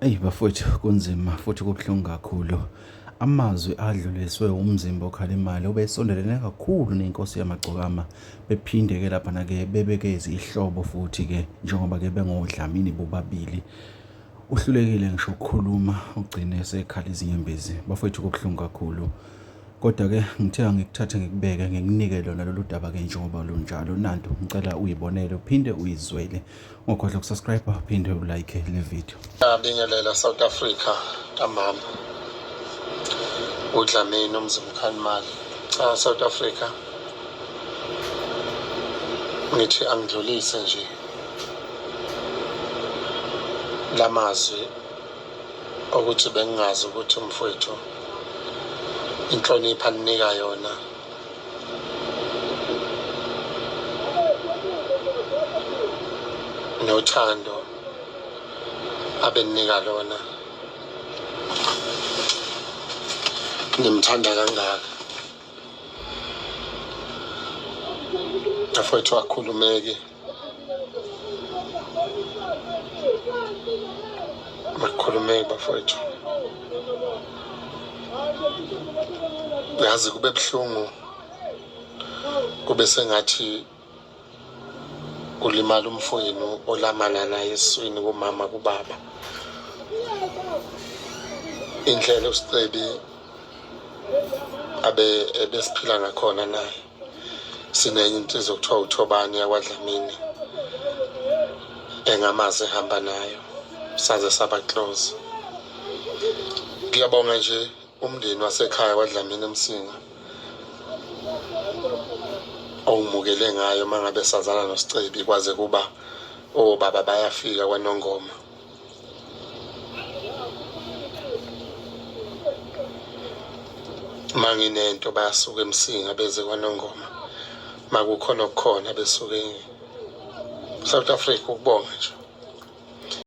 Eyi bafowethu kunzima futhi kubuhlungu kakhulu. Amazwi adluliswe umzimba okhalimali obesondelene kakhulu nenkosi yamagcokama. Bephinde-ke laphana-ke bebeke izihlobo futhi-ke njengoba-ke bengodlamini bobabili. Uhlulekile ngisho ukukhuluma ugcine esekhala izinyembezi. Bafowethu kubuhlungu kakhulu. Kodwa-ke ngithe angikuthathe ngikubeke ngikunike lona lolu daba-ke njengoba lunjalo. Nantu ngicela uyibonele uphinde uyizwele. Ungakhohlwa ukusubscribe uphinde ulike le video. Bingelela South Africa ntambama uDlamini umzimba Khanimali. South Africa ngithi angidlulise nje lamazwi ukuthi bengingazi ukuthi umfowethu inhlonipho alinika yona nothando abenika lona ngimthanda kangaka. Afowethu akhulumeki makhulumeki bafowethu, yazi kube buhlungu, kube sengathi ulimala umfowenu olamana naye eswini kumama kubaba. Indlela uSicebi ebesiphila ngakhona naye, sinenye insizwa okuthiwa uThobani yakwaDlamini engamazi ehamba nayo saze saba close. Ngiyabonga nje umndeni wasekhaya kwaDlamini eMsinga owumukele ngayo mangabe sazana noSicebi kwaze kuba obaba bayafika kwaNongoma. Manginento bayasuka eMsinga beze kwaNongoma, makukhona okukhona besuke South Africa ukubonga nje.